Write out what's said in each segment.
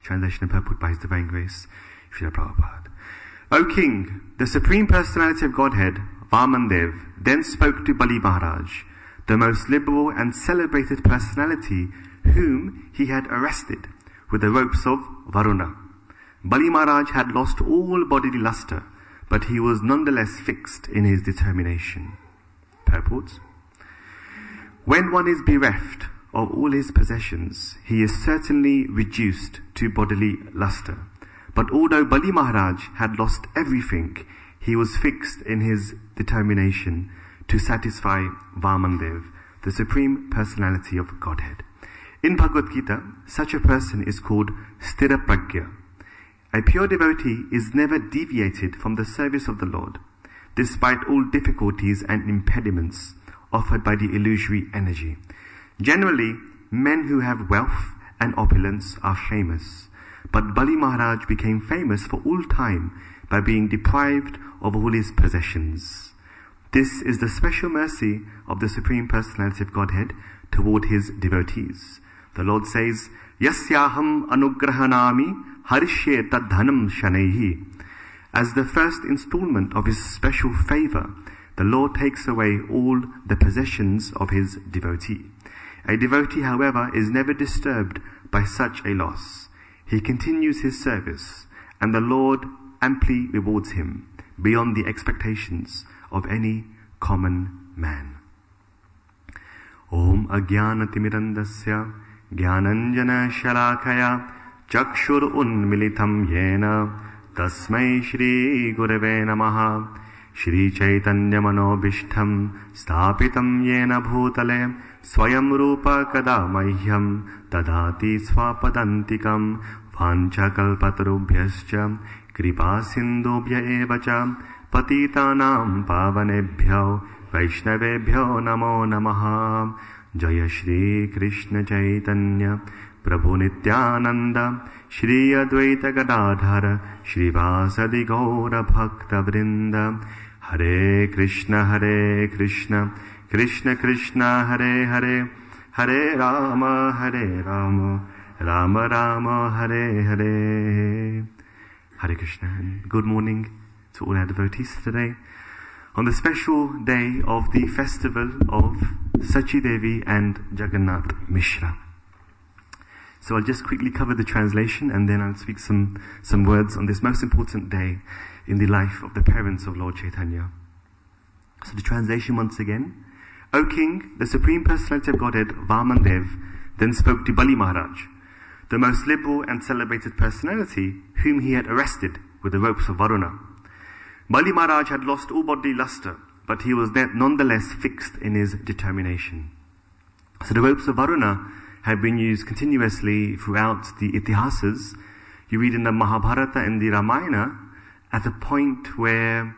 Translation and purport by His Divine Grace, Sri Prabhupada. O King, the Supreme Personality of Godhead, Vamandev, then spoke to Bali Maharaj, the most liberal and celebrated personality whom he had arrested with the ropes of Varuna. Bali Maharaj had lost all bodily luster, but he was nonetheless fixed in his determination. Purport. When one is bereft of all his possessions, he is certainly reduced to bodily luster. But although Bali Maharaj had lost everything, he was fixed in his determination to satisfy Vamandev, the Supreme Personality of Godhead. In Bhagavad Gita, such a person is called Sthira Pragya. A pure devotee is never deviated from the service of the Lord, despite all difficulties and impediments offered by the illusory energy. Generally, men who have wealth and opulence are famous, but Bali Maharaj became famous for all time by being deprived of all his possessions. This is the special mercy of the Supreme Personality of Godhead toward his devotees. The Lord says, Yasyaham anugrahanami harishye tadhanam shanaihi. As the first installment of his special favor, the Lord takes away all the possessions of his devotee. A devotee, however, is never disturbed by such a loss. He continues his service, and the Lord amply rewards him beyond the expectations of any common man. Om Ajnanatimirandasya Jnananjana Shalakaya Chakshur Unmilitam Yena Tasmai Shri Gurave Namaha. Shri Chaitanya Manobishtham Stapitam Yena Bhutale Swayam Rupa Kada Mahyam Tadati Swapadantikam Vancha Kalpatarubhyascha Kripa Sindhubhya Evacha Patitanam Pavanebhyo Vaishnavebhyo Namo Namaha. Jaya Shri Krishna Chaitanya Prabhu Nityananda Shri Advaita Gadadhara Shri Vasadi Gaura Bhakta Vrinda. Hare Krishna, Krishna Krishna, Hare Hare, Hare Rama, Rama Rama, Hare Hare. Hare Krishna, and good morning to all our devotees today, on the special day of the festival of Sachi Devi and Jagannath Mishra. So I'll just quickly cover the translation, and then I'll speak some words on this most important day in the life of the parents of Lord Chaitanya. So the translation once again. O King, the Supreme Personality of Godhead, Vamandev, then spoke to Bali Maharaj, the most liberal and celebrated personality whom he had arrested with the ropes of Varuna. Bali Maharaj had lost all bodily luster, but he was nonetheless fixed in his determination. So the ropes of Varuna have been used continuously throughout the Itihasas. You read in the Mahabharata and the Ramayana at the point where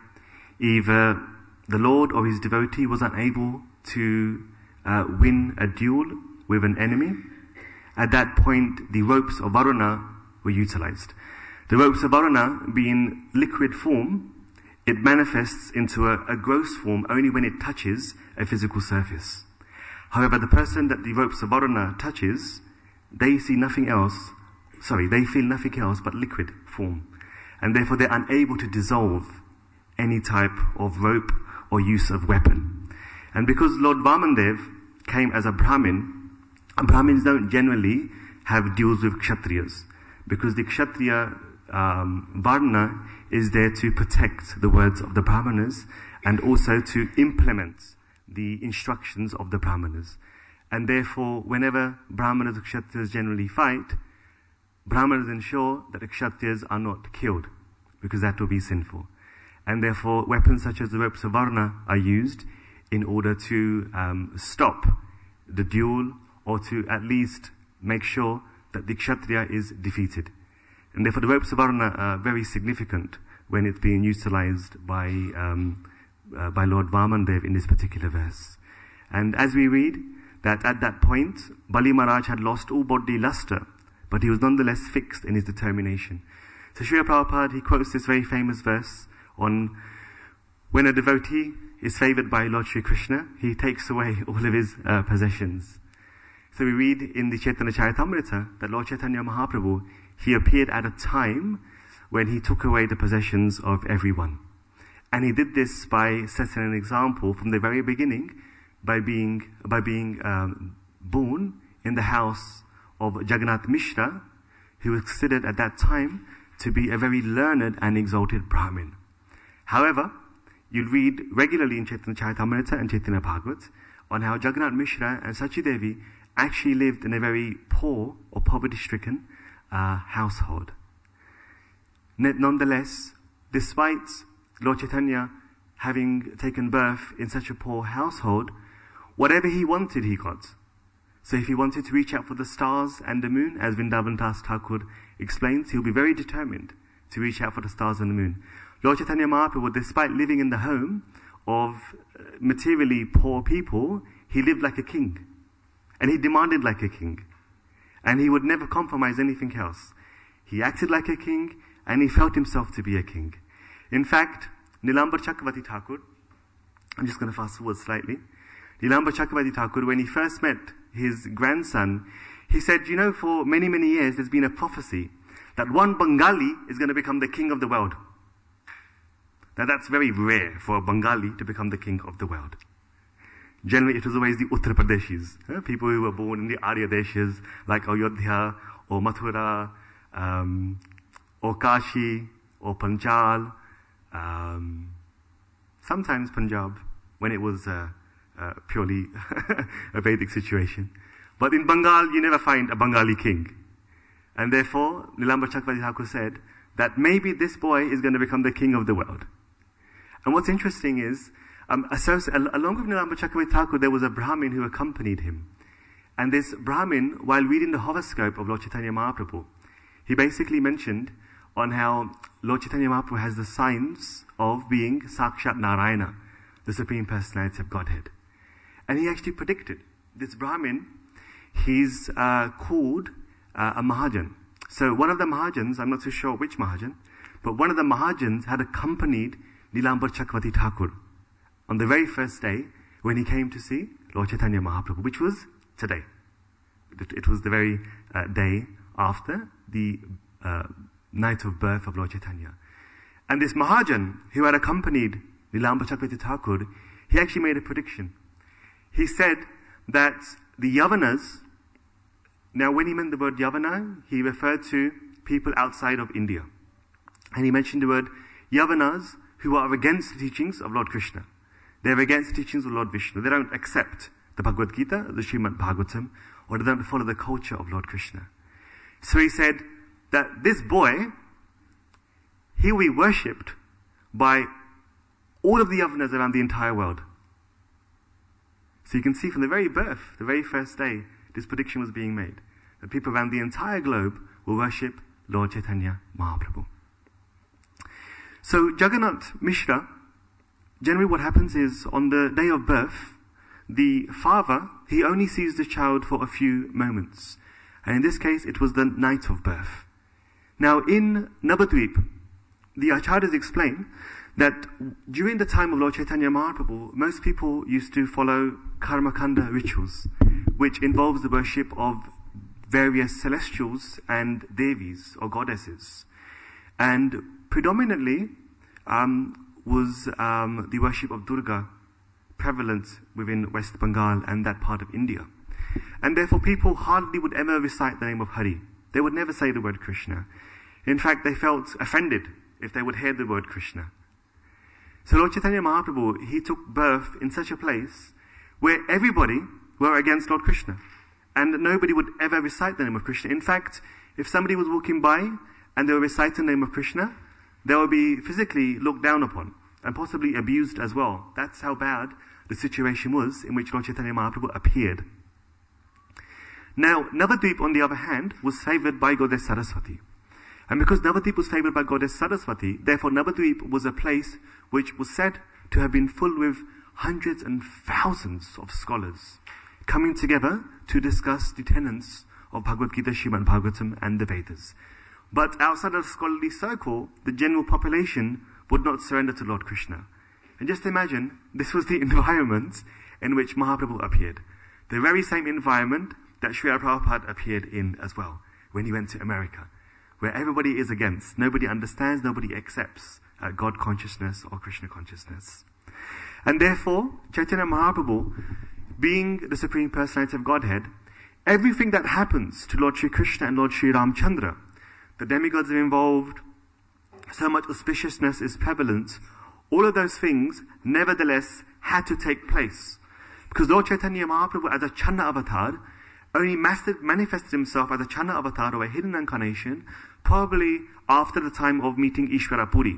either the Lord or his devotee was unable to win a duel with an enemy. At that point, the ropes of Varuna were utilized. The ropes of Varuna, being liquid form, it manifests into a gross form only when it touches a physical surface. However, the person that the ropes of Varuna touches, they feel nothing else but liquid form. And therefore they're unable to dissolve any type of rope or use of weapon. And because Lord Vamandev came as a Brahmin, Brahmins don't generally have duels with Kshatriyas, because the Kshatriya Varna is there to protect the words of the Brahmanas and also to implement the instructions of the Brahmanas. And therefore, whenever Brahmanas and Kshatriyas generally fight, Brahmanas ensure that the Kshatriyas are not killed, because that will be sinful. And therefore, weapons such as the ropes of Varna are used in order to stop the duel, or to at least make sure that the Kshatriya is defeated. And therefore, the ropes of Varna are very significant when it's being utilized by Lord Vamandev in this particular verse. And as we read, that at that point, Bali Maharaj had lost all bodily luster, but he was nonetheless fixed in his determination. So Srila Prabhupada, he quotes this very famous verse on when a devotee is favored by Lord Sri Krishna, he takes away all of his possessions. So we read in the Chaitanya Charitamrita that Lord Chaitanya Mahaprabhu, he appeared at a time when he took away the possessions of everyone. And he did this by setting an example from the very beginning by being born in the house of Jagannath Mishra, who was considered at that time to be a very learned and exalted Brahmin. However, you'll read regularly in Chaitanya Charitamrita and Chaitanya Bhagavat on how Jagannath Mishra and Sachi Devi actually lived in a very poor or poverty-stricken household. Nonetheless, despite Lord Chaitanya having taken birth in such a poor household, whatever he wanted, he got. So if he wanted to reach out for the stars and the moon, as Vrindavan Das Thakur explains, he'll be very determined to reach out for the stars and the moon. Lord Chaitanya Mahaprabhu, despite living in the home of materially poor people, he lived like a king. And he demanded like a king. And he would never compromise anything else. He acted like a king, and he felt himself to be a king. In fact, Nilambar Chakravarti Thakur, I'm just going to fast forward slightly. Nilambar Chakravarti Thakur, when he first met his grandson, he said, you know, for many, many years there's been a prophecy that one Bengali is going to become the king of the world. Now that's very rare for a Bengali to become the king of the world. Generally it was always the Uttar Pradeshis, people who were born in the Arya Deshas, like Ayodhya or Mathura, or Kashi or Panchal, sometimes Punjab when it was purely a Vedic situation. But in Bengal, you never find a Bengali king. And therefore, Nilambar Chakravarti Thakur said that maybe this boy is going to become the king of the world. And what's interesting is, along with Nilambar Chakravarti Thakur, there was a Brahmin who accompanied him. And this Brahmin, while reading the horoscope of Lord Chaitanya Mahaprabhu, he basically mentioned on how Lord Chaitanya Mahaprabhu has the signs of being Sakshat Narayana, the Supreme Personality of Godhead. And he actually predicted, this Brahmin, he's called a Mahajan. So one of the Mahajans, I'm not too sure which Mahajan, but one of the Mahajans had accompanied Nilambar Chakravarti Thakur on the very first day when he came to see Lord Chaitanya Mahaprabhu, which was today. It was the very day after the night of birth of Lord Chaitanya. And this Mahajan, who had accompanied Nilambar Chakravarti Thakur, he actually made a prediction. He said that the Yavanas, now when he meant the word Yavana, he referred to people outside of India. And he mentioned the word Yavanas, who are against the teachings of Lord Krishna. They're against the teachings of Lord Vishnu. They don't accept the Bhagavad Gita, the Srimad Bhagavatam, or they don't follow the culture of Lord Krishna. So he said that this boy, he will be worshipped by all of the Yavanas around the entire world. So you can see from the very birth, the very first day, this prediction was being made. That people around the entire globe will worship Lord Chaitanya Mahaprabhu. So Jagannath Mishra, generally what happens is on the day of birth, the father, he only sees the child for a few moments. And in this case, it was the night of birth. Now in Navadvip, the Acharyas explain that during the time of Lord Chaitanya Mahaprabhu, most people used to follow Karmakanda rituals, which involves the worship of various celestials and devis or goddesses. And predominantly was the worship of Durga prevalent within West Bengal and that part of India. And therefore people hardly would ever recite the name of Hari. They would never say the word Krishna. In fact, they felt offended if they would hear the word Krishna. So Lord Chaitanya Mahaprabhu, he took birth in such a place where everybody were against Lord Krishna. And nobody would ever recite the name of Krishna. In fact, if somebody was walking by and they were reciting the name of Krishna, they would be physically looked down upon and possibly abused as well. That's how bad the situation was in which Lord Chaitanya Mahaprabhu appeared. Now, Navadvip, on the other hand, was favored by Goddess Saraswati. And because Navadvip was favored by Goddess Saraswati, therefore Navadvip was a place which was said to have been full with hundreds and thousands of scholars coming together to discuss the tenets of Bhagavad Gita, Srimad Bhagavatam and the Vedas. But outside of the scholarly circle, the general population would not surrender to Lord Krishna. And just imagine, this was the environment in which Mahaprabhu appeared. The very same environment that Sri Prabhupada appeared in as well, when he went to America. where everybody is against. Nobody understands, nobody accepts God consciousness or Krishna consciousness. And therefore, Chaitanya Mahaprabhu, being the Supreme Personality of Godhead, everything that happens to Lord Sri Krishna and Lord Sri Ramchandra, the demigods are involved, so much auspiciousness is prevalent, all of those things nevertheless had to take place. Because Lord Chaitanya Mahaprabhu as a Channa avatar only manifested himself as a Channa avatar or a hidden incarnation probably after the time of meeting Ishvara Puri.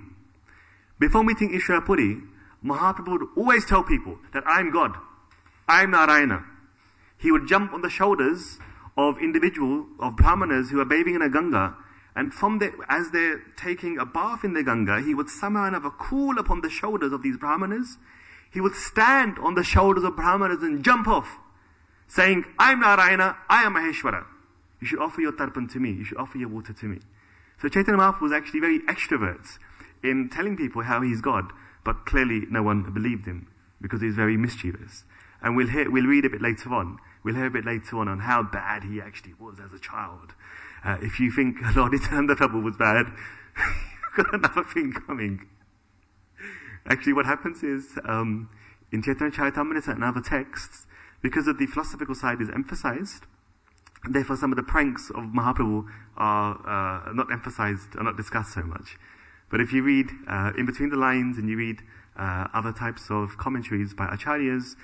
Before meeting Ishvara Puri, Mahaprabhu would always tell people that I'm God, I'm Narayana. He would jump on the shoulders of brahmanas who are bathing in a Ganga, and as they're taking a bath in the Ganga, he would somehow or another cool upon the shoulders of these brahmanas. He would stand on the shoulders of brahmanas and jump off, saying, I'm Narayana, I am Maheshwara. You should offer your tarpan to me, you should offer your water to me. So Chaitanya Mahaprabhu was actually very extrovert in telling people how he's God, but clearly no one believed him because he's very mischievous. And we'll read a bit later on. We'll hear a bit later on how bad he actually was as a child. If you think Lord Nityananda Prabhu was bad, you've got another thing coming. Actually, what happens is, in Chaitanya Charitamrita and other texts, because of the philosophical side is emphasized, therefore some of the pranks of Mahaprabhu are not emphasized, are not discussed so much. But if you read in between the lines and you read other types of commentaries by acharyas,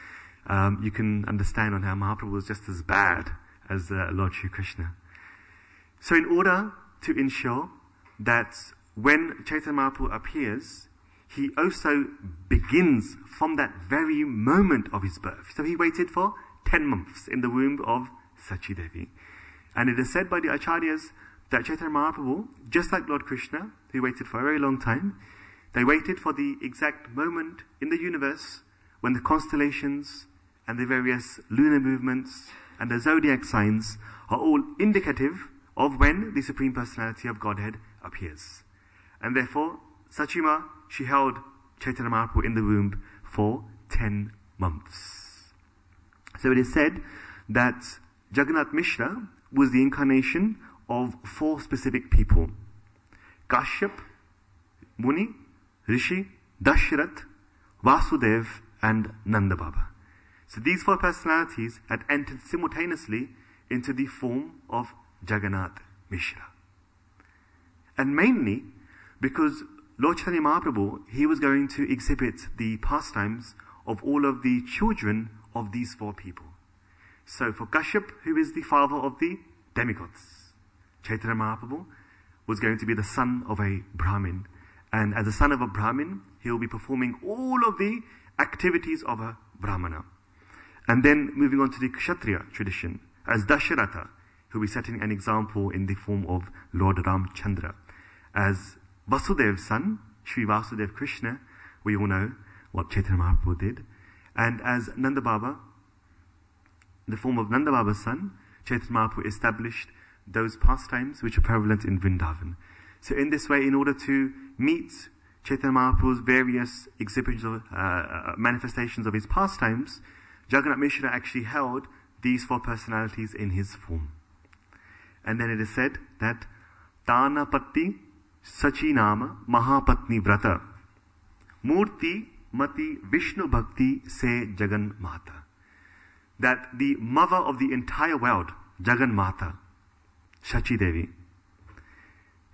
you can understand on how Mahaprabhu was just as bad as Lord Shri Krishna. So in order to ensure that when Chaitanya Mahaprabhu appears, he also begins from that very moment of his birth. So he waited for 10 months in the womb of Sachi Devi. And it is said by the acharyas that Chaitanya Mahaprabhu, just like Lord Krishna, who waited for a very long time, they waited for the exact moment in the universe when the constellations and the various lunar movements and the zodiac signs are all indicative of when the Supreme Personality of Godhead appears. And therefore, Sachima, she held Chaitanya Mahaprabhu in the womb for 10 months. So it is said that Jagannath Mishra was the incarnation of 4 specific people: Kashyap, Muni, Rishi, Dashrath, Vasudev, and Nanda Baba. So these 4 personalities had entered simultaneously into the form of Jagannath Mishra. And mainly because Lord Chaitanya Mahaprabhu, he was going to exhibit the pastimes of all of the children of these 4 people. So for Kashyap, who is the father of the demigods, Chaitanya Mahaprabhu was going to be the son of a Brahmin. And as a son of a Brahmin, he will be performing all of the activities of a Brahmana. And then moving on to the Kshatriya tradition, as Dasharatha, who will be setting an example in the form of Lord Ramchandra. As Vasudev's son, Sri Vasudev Krishna, we all know what Chaitanya Mahaprabhu did. And as Nanda Baba, in the form of Nanda Baba's son, Chaitanya Mahaprabhu established those pastimes which are prevalent in Vrindavan. So in this way, in order to meet Chaitanya Mahaprabhu's various exhibitions of, manifestations of his pastimes, Jagannath Mishra actually held these 4 personalities in his form. And then it is said that Tanapatti Sachinama Mahapatni Vrata Murti Mati Vishnu Bhakti Se Jagan Mata. That the mother of the entire world, Jagan Mata, Shachi Devi,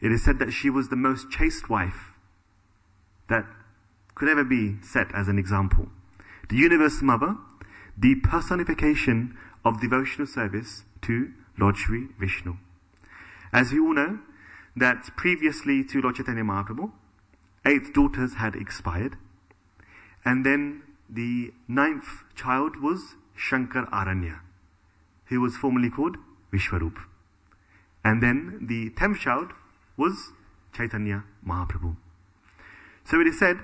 it is said that she was the most chaste wife that could ever be set as an example. The universal mother, the personification of devotional service to Lord Shri Vishnu. As we all know, that previously to Lord Chaitanya Mahaprabhu, 8 daughters had expired. And then the 9th child was Shankar Aranya, who was formerly called Vishwarup. And then the 10th child was Chaitanya Mahaprabhu. So it is said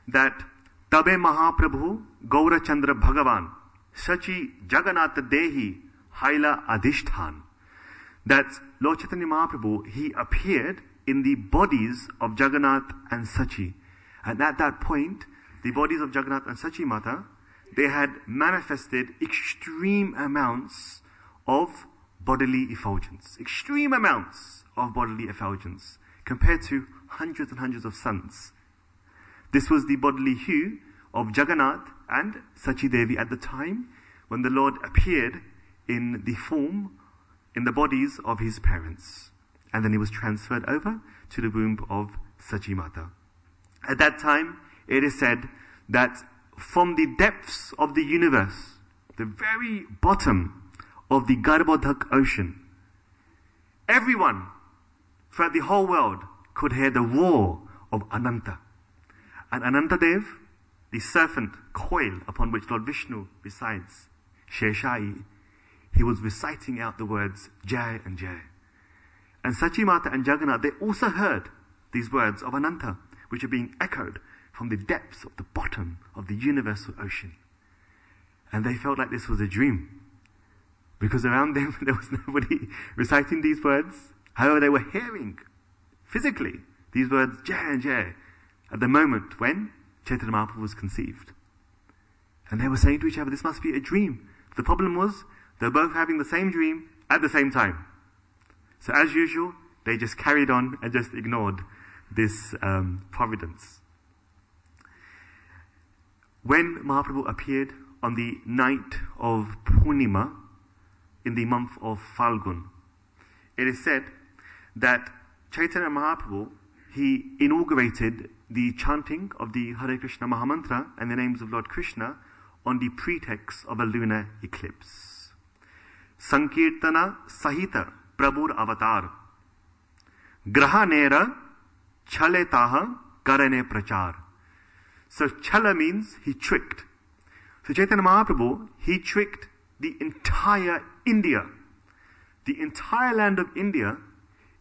that Tabe Mahaprabhu Gaura Chandra Bhagavan Sachi Jagannath Dehi Haila Adhishthan. That Lord Chaitanya Mahaprabhu, he appeared in the bodies of Jagannath and Sachi. And at that point, the bodies of Jagannath and Sachi Mata, they had manifested extreme amounts of bodily effulgence, extreme amounts of bodily effulgence, compared to hundreds and hundreds of suns. This was the bodily hue of Jagannath and Sachi Devi at the time when the Lord appeared in the bodies of his parents. And then he was transferred over to the womb of Sachi Mata. At that time, it is said that from the depths of the universe, the very bottom of the Garbhodak ocean, everyone throughout the whole world could hear the roar of Ananta. And Anantadev, the serpent coil upon which Lord Vishnu resides, Sheshai, he was reciting out the words Jai and Jai. And Sachi Mata and Jagannath, they also heard these words of Ananta, which are being echoed from the depths of the bottom of the universal ocean. And they felt like this was a dream, because around them there was nobody reciting these words. However, they were hearing physically these words Jai and Jai at the moment when Chaitanya Mahaprabhu was conceived. And they were saying to each other, this must be a dream. The problem was, they were both having the same dream at the same time. So as usual, they just carried on and just ignored this providence. When Mahaprabhu appeared on the night of Purnima, in the month of Falgun, it is said that Chaitanya Mahaprabhu, he inaugurated the chanting of the Hare Krishna Mahamantra and the names of Lord Krishna on the pretext of a lunar eclipse. Sankirtana Sahita Prabhur Avatar Grahanera Chaletaha Karane Prachar. So Chala means he tricked. So Chaitanya Mahaprabhu, he tricked the entire India, the entire land of India,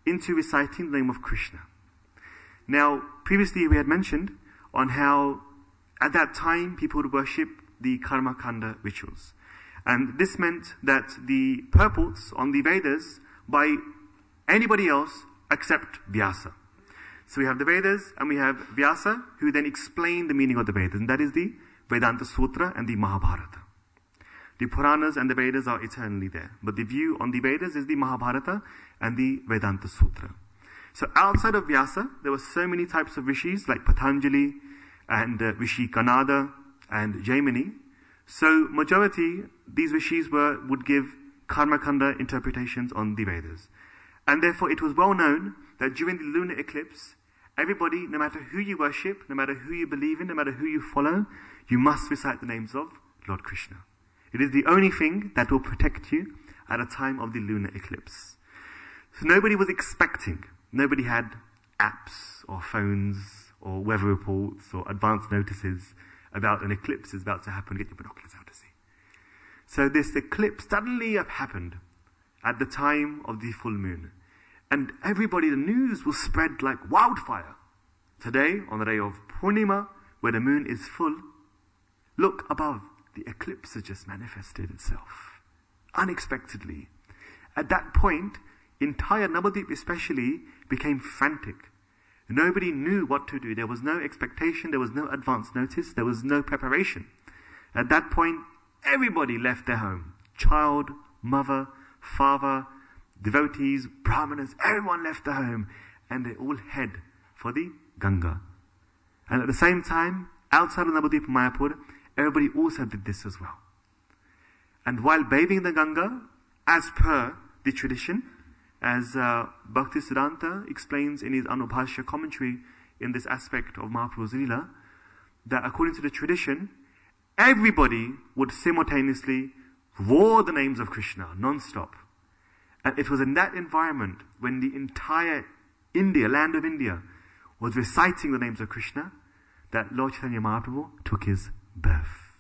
into reciting the name of Krishna. Now, previously we had mentioned on how at that time people would worship the Karma Kanda rituals. And this meant that the purports on the Vedas by anybody else except Vyasa. So we have the Vedas and we have Vyasa, who then explain the meaning of the Vedas, and that is the Vedanta Sutra and the Mahabharata. The Puranas and the Vedas are eternally there, but the view on the Vedas is the Mahabharata and the Vedanta Sutra. So outside of Vyasa, there were so many types of rishis like Patanjali and Rishi Kanada and Jaimini. So majority, these rishis would give Karmakanda interpretations on the Vedas. And therefore it was well known that during the lunar eclipse, everybody, no matter who you worship, no matter who you believe in, no matter who you follow, you must recite the names of Lord Krishna. It is the only thing that will protect you at a time of the lunar eclipse. So nobody was expecting, nobody had apps or phones or weather reports or advance notices about an eclipse is about to happen. Get your binoculars out to see. So this eclipse suddenly happened at the time of the full moon. And everybody, the news was spread like wildfire. Today, on the day of Purnima, where the moon is full, look above, the eclipse has just manifested itself. Unexpectedly. At that point, entire Navadvip especially became frantic. Nobody knew what to do. There was no expectation, there was no advance notice, there was no preparation. At that point, everybody left their home. Child, mother, father, devotees, brahmanas, everyone left their home, and they all head for the Ganga. And at the same time, outside of Navadvip Mayapur, everybody also did this as well. And while bathing the Ganga, as per the tradition, as Bhaktisiddhanta explains in his Anubhashya commentary in this aspect of Mahaprabhu's Leela, that according to the tradition, everybody would simultaneously roar the names of Krishna non-stop. And it was in that environment when the entire India, land of India, was reciting the names of Krishna, that Lord Chaitanya Mahaprabhu took his birth.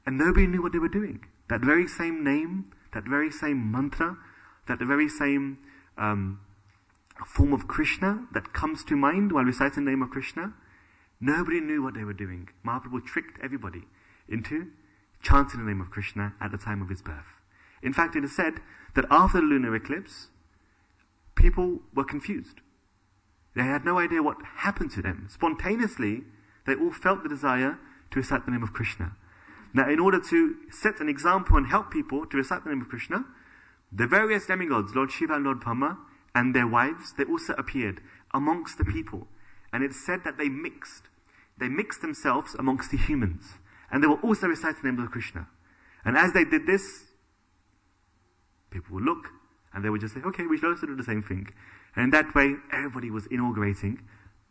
And nobody knew what they were doing. That very same name, that very same mantra, that the very same form of Krishna that comes to mind while reciting the name of Krishna, nobody knew what they were doing. Mahaprabhu tricked everybody into chanting the name of Krishna at the time of his birth. In fact, it is said that after the lunar eclipse, people were confused. They had no idea what happened to them. Spontaneously, they all felt the desire to recite the name of Krishna. Now, in order to set an example and help people to recite the name of Krishna, The various demigods, Lord Shiva and Lord Brahma, and their wives, they also appeared amongst the people. And it's said that they mixed. They mixed themselves amongst the humans. And they were also reciting the name of Krishna. And as they did this, people would look and they would just say, okay, we should also do the same thing. And in that way, everybody was inaugurating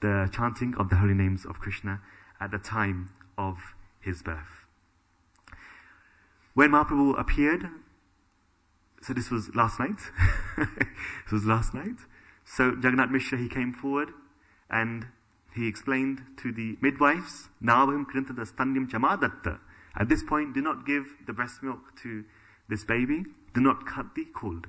the chanting of the holy names of Krishna at the time of his birth. When Mahaprabhu appeared, so this was last night. This was last night. So Jagannath Mishra, he came forward and he explained to the midwives, Navahim Krintata Standim Chamadatta. At this point, do not give the breast milk to this baby. Do not cut the cord.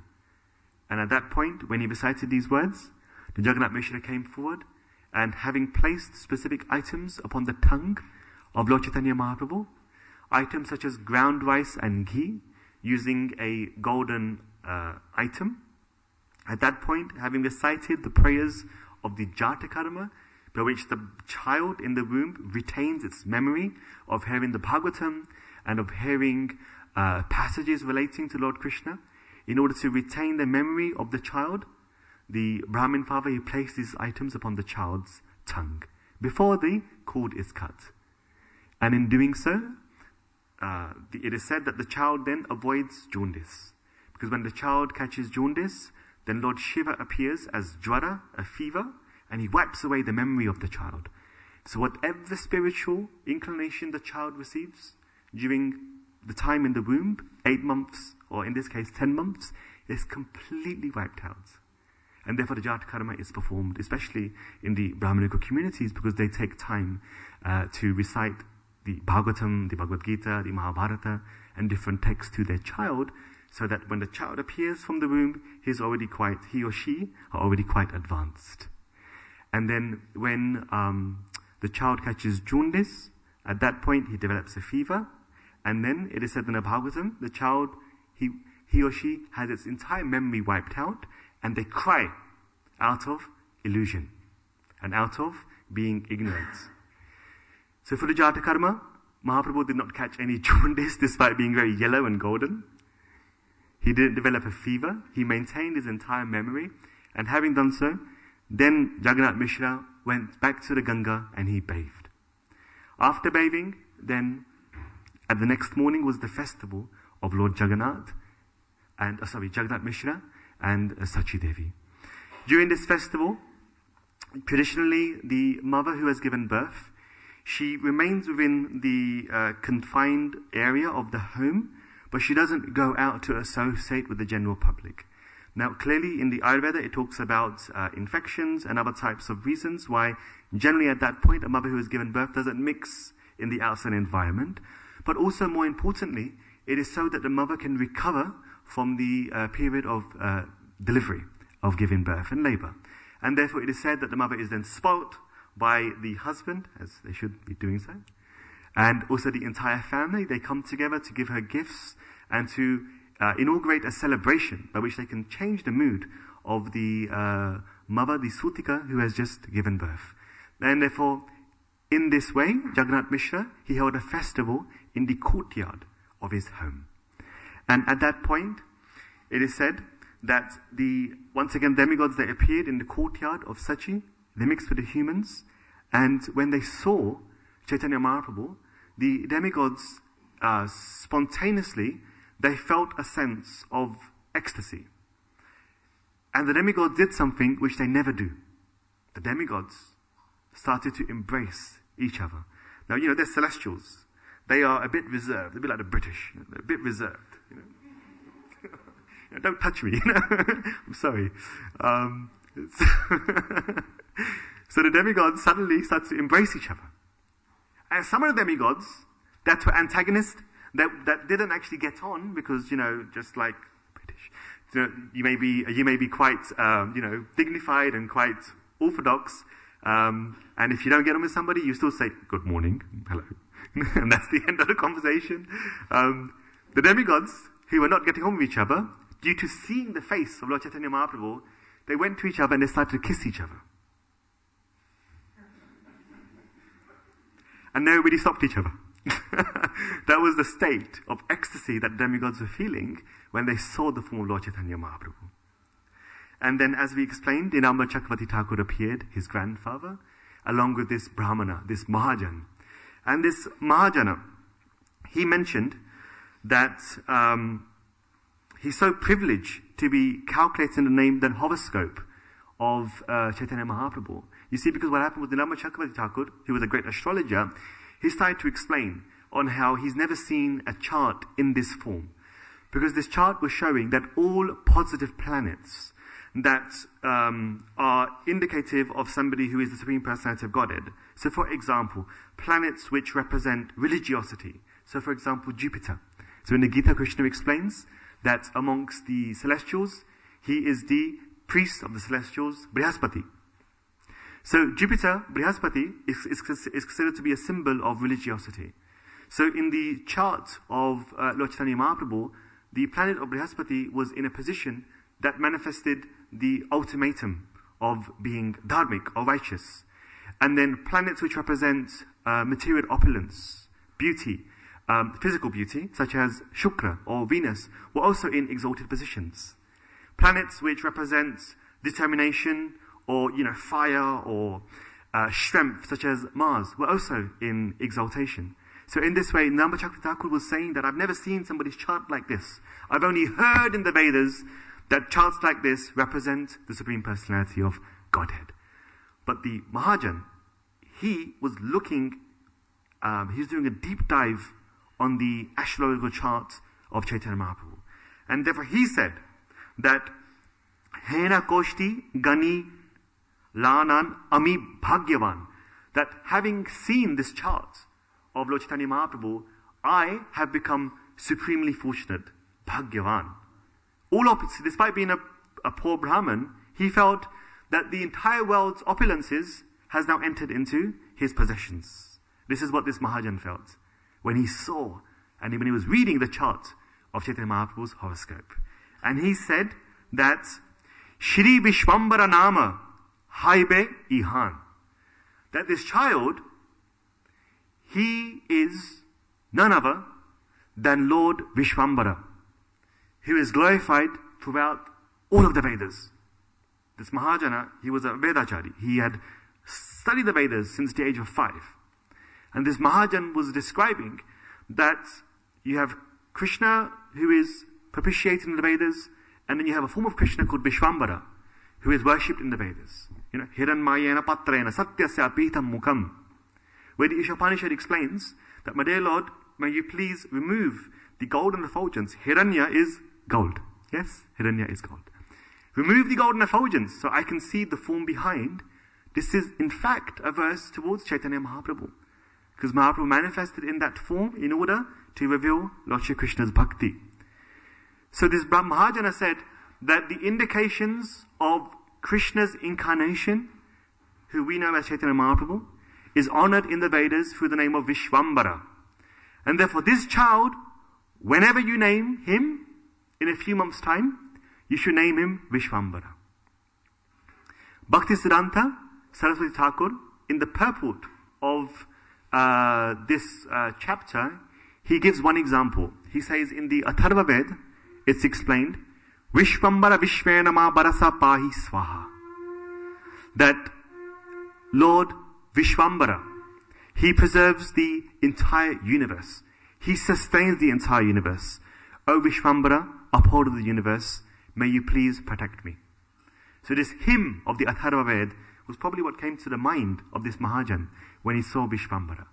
And at that point, when he recited these words, the Jagannath Mishra came forward and having placed specific items upon the tongue of Lord Chaitanya Mahaprabhu, items such as ground rice and ghee, using a golden item. At that point, having recited the prayers of the Jata Karma, by which the child in the womb retains its memory of hearing the Bhagavatam and of hearing passages relating to Lord Krishna, in order to retain the memory of the child, the Brahmin father, he placed these items upon the child's tongue before the cord is cut. And in doing so, it is said that the child then avoids jaundice. Because when the child catches jaundice, then Lord Shiva appears as Jwara, a fever, and he wipes away the memory of the child. So whatever spiritual inclination the child receives during the time in the womb, 8 months, or in this case 10 months, is completely wiped out. And therefore the Jata Karma is performed, especially in the Brahmanical communities, because they take time to recite the Bhagavatam, the Bhagavad Gita, the Mahabharata, and different texts to their child, so that when the child appears from the womb, he or she are already quite advanced. And then when the child catches jaundice, at that point he develops a fever, and then it is said in the Bhagavatam, the child, he or she has its entire memory wiped out, and they cry out of illusion and out of being ignorant. So for the Jata Karma, Mahaprabhu did not catch any jaundice despite being very yellow and golden. He didn't develop a fever. He maintained his entire memory. And having done so, then Jagannath Mishra went back to the Ganga and he bathed. After bathing, then at the next morning was the festival of Lord Jagannath Jagannath Mishra and Sachi Devi. During this festival, traditionally the mother who has given birth, she remains within the confined area of the home, but she doesn't go out to associate with the general public. Now, clearly in the Ayurveda, it talks about infections and other types of reasons why generally at that point a mother who has given birth doesn't mix in the outside environment. But also more importantly, it is so that the mother can recover from the period of delivery, of giving birth and labor. And therefore it is said that the mother is then spoilt by the husband, as they should be doing so. And also the entire family, they come together to give her gifts and to inaugurate a celebration by which they can change the mood of the mother, the Sutika, who has just given birth. And therefore, in this way, Jagannath Mishra, he held a festival in the courtyard of his home. And at that point, it is said that once again, demigods, they appeared in the courtyard of Sachi. They mixed with the humans. And when they saw Chaitanya Mahaprabhu, the demigods spontaneously, they felt a sense of ecstasy. And the demigods did something which they never do. The demigods started to embrace each other. Now, they're celestials. They are a bit reserved, a bit like the British. They're a bit reserved. Don't touch me. I'm sorry. So the demigods suddenly start to embrace each other. And some of the demigods that were antagonists, that didn't actually get on because, just like British, you may be quite, dignified and quite orthodox. And if you don't get on with somebody, you still say, good morning, hello. And that's the end of the conversation. The demigods, who were not getting on with each other, due to seeing the face of Lord Chaitanya Mahaprabhu, they went to each other and they started to kiss each other. And nobody stopped each other. That was the state of ecstasy that demigods were feeling when they saw the form of Lord Chaitanya Mahaprabhu. And then, as we explained, Dinamba Chakravarti Thakur appeared, his grandfather, along with this Brahmana, this Mahajan. And this Mahajana, he mentioned that he's so privileged to be calculating the name, the horoscope of Chaitanya Mahaprabhu. You see, because what happened with Dinamba Chakravarti Thakur, who was a great astrologer, he started to explain on how he's never seen a chart in this form. Because this chart was showing that all positive planets that are indicative of somebody who is the Supreme Personality of Godhead. So for example, planets which represent religiosity. So for example, Jupiter. So in the Gita, Krishna explains that amongst the celestials, he is the priest of the celestials, Brihaspati. So Jupiter, Brihaspati, is considered to be a symbol of religiosity. So in the chart of Lord Chaitanya Mahaprabhu, the planet of Brihaspati was in a position that manifested the ultimatum of being dharmic or righteous. And then planets which represent material opulence, beauty, physical beauty, such as Shukra or Venus, were also in exalted positions. Planets which represent determination or, fire or strength, such as Mars, were also in exaltation. So in this way, Dinamba Chakravarti Thakur was saying that I've never seen somebody's chart like this. I've only heard in the Vedas that charts like this represent the Supreme Personality of Godhead. But the Mahajan, he was looking, he was doing a deep dive on the astrological chart of Chaitanya Mahaprabhu. And therefore he said that Hena Koshti Gani Lanan Ami Bhagyavan, that having seen this chart of Lord Chaitanya Mahaprabhu, I have become supremely fortunate, Bhagyavan. All opposites, despite being a poor Brahmin, he felt that the entire world's opulences has now entered into his possessions. This is what this Mahajan felt when he saw and when he was reading the chart of Chaitanya Mahaprabhu's horoscope. And he said that Shri Vishwambara Nama Haibe Ihan, that this child, he is none other than Lord Vishwambara, who is glorified throughout all of the Vedas. This Mahajana, he was a Vedachari. He had studied the Vedas since the age of 5. And this Mahajan was describing that you have Krishna, who is propitiated in the Vedas, and then you have a form of Krishna called Vishwambara, who is worshipped in the Vedas. Hiranmayena patrena satyasya pitam mukham. Where the Ishopanishad explains that, my dear Lord, may you please remove the gold and effulgence. Hiranya is gold. Yes, Hiranya is gold. Remove the gold and effulgence so I can see the form behind. This is in fact a verse towards Chaitanya Mahaprabhu. Because Mahaprabhu manifested in that form in order to reveal Lord Shri Krishna's bhakti. So this Mahajana said that the indications of Krishna's incarnation, who we know as Chaitanya Mahaprabhu, is honored in the Vedas through the name of Vishwambara. And therefore this child, whenever you name him, in a few months' time, you should name him Vishwambara. Bhaktisiddhanta Saraswati Thakur, in the purport of this chapter, he gives one example. He says in the Atharva Ved, it's explained, Vishwambara Vishvenama Barasa Pahi Swaha. That Lord Vishwambara, he preserves the entire universe. He sustains the entire universe. O Vishwambara, upholder of the universe, may you please protect me. So this hymn of the Atharva Ved was probably what came to the mind of this Mahajan when he saw Vishwambara.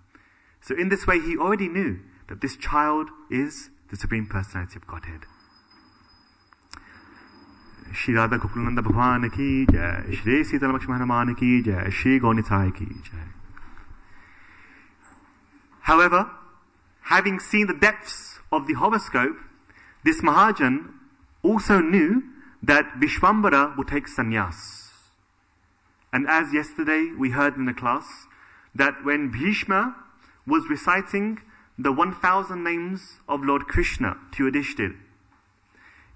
So in this way, he already knew that this child is the Supreme Personality of Godhead. Sri Radha Gokulananda Bhagwan ki jai, Shri Sita Lakshmana Hanuman ki jai, Shri Gaunitai ki jai. However, having seen the depths of the horoscope, this Mahajan also knew that Vishwambara would take sannyas. And as yesterday we heard in the class, that when Bhishma was reciting the 1,000 names of Lord Krishna to Yudhishthir,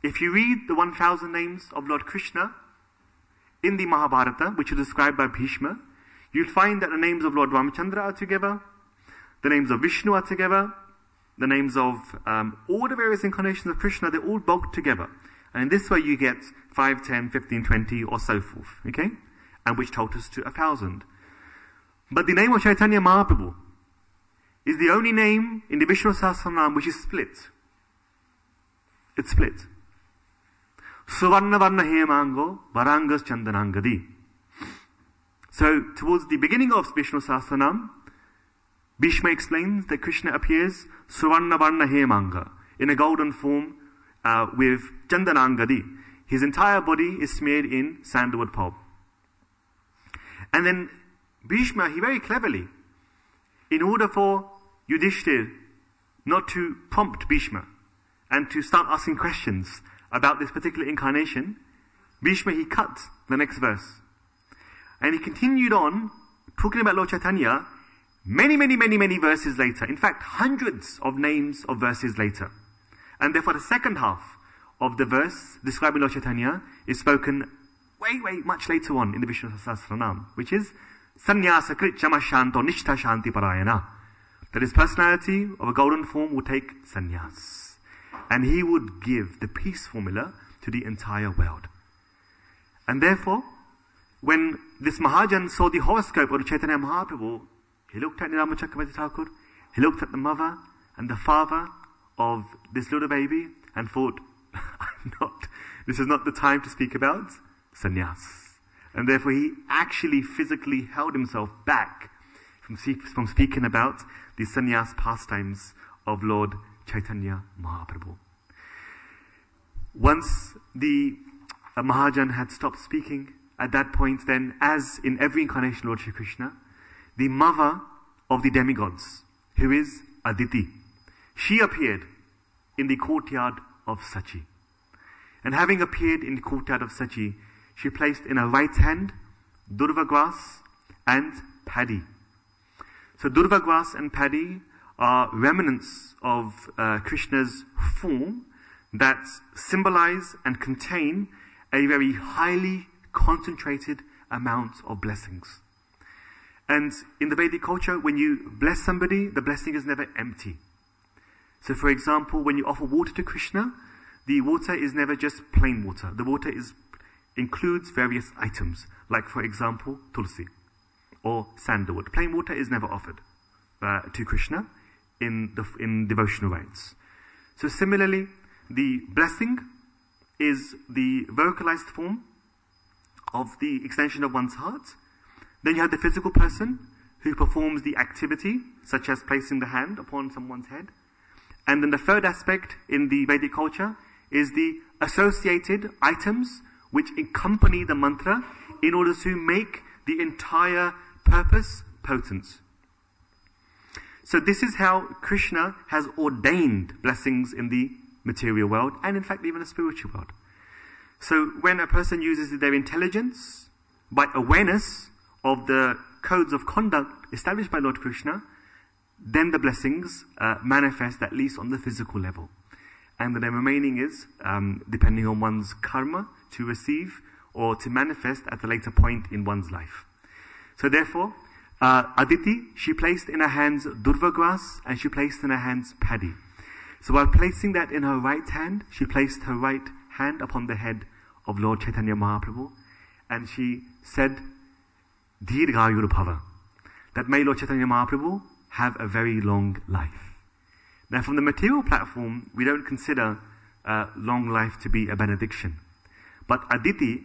if you read the 1,000 names of Lord Krishna in the Mahabharata, which is described by Bhishma, you'll find that the names of Lord Ramchandra are together, the names of Vishnu are together, the names of all the various incarnations of Krishna, they're all bulked together. And in this way you get 5, 10, 15, 20 or so forth, okay? And which totals to 1,000. But the name of Chaitanya Mahaprabhu is the only name in the Vishnu Sahasranam which is split. It's split. Suvarna Varna Hemango Varangas Chandanangadi. So towards the beginning of Vishnu Sahasranam, Bhishma explains that Krishna appears Suvarna Varna Hemanga in a golden form with Chandanangadi. His entire body is smeared in sandalwood pulp. And then Bhishma, he very cleverly, in order for Yudhishthir not to prompt Bhishma and to start asking questions about this particular incarnation, Bhishma, he cut the next verse. And he continued on talking about Lord Chaitanya many verses later. In fact, hundreds of names of verses later. And therefore the second half of the verse describing Lord Chaitanya is spoken way much later on in the Vishnu Sahasranam, which is Sannyasa Krit Chama Shanto Nishtha Shanti Parayana. That his personality of a golden form would take sannyas. And he would give the peace formula to the entire world. And therefore, when this Mahajan saw the horoscope of the Chaitanya Mahaprabhu, he looked at Nirama Chakravarti Thakur, he looked at the mother and the father of this little baby and thought, this is not the time to speak about sannyas. And therefore he actually physically held himself back from speaking about the sannyas pastimes of Lord Chaitanya Mahaprabhu. Once the Mahajan had stopped speaking, at that point then, as in every incarnation of Lord Shri Krishna, the mother of the demigods, who is Aditi, she appeared in the courtyard of Sachi. And having appeared in the courtyard of Sachi, she placed in her right hand durva grass and paddy. So durva grass and paddy are remnants of Krishna's form that symbolize and contain a very highly concentrated amount of blessings. And in the Vedic culture, when you bless somebody, the blessing is never empty. So for example, when you offer water to Krishna, the water is never just plain water. The water includes various items, like for example, tulsi or sandalwood. Plain water is never offered to Krishna in devotional rites. So similarly, the blessing is the vocalized form of the extension of one's heart. Then you have the physical person who performs the activity, such as placing the hand upon someone's head. And then the third aspect in the Vedic culture is the associated items which accompany the mantra in order to make the entire purpose potent. So this is how Krishna has ordained blessings in the material world and in fact even the spiritual world. So when a person uses their intelligence by awareness of the codes of conduct established by Lord Krishna, then the blessings manifest at least on the physical level. And the remaining is, depending on one's karma, to receive or to manifest at a later point in one's life. So therefore, Aditi, she placed in her hands durva grass and she placed in her hands paddy. So while placing that in her right hand, she placed her right hand upon the head of Lord Chaitanya Mahaprabhu and she said, Dirghayur Bhava, that may Lord Chaitanya Mahaprabhu have a very long life. Now from the material platform, we don't consider long life to be a benediction. But Aditi,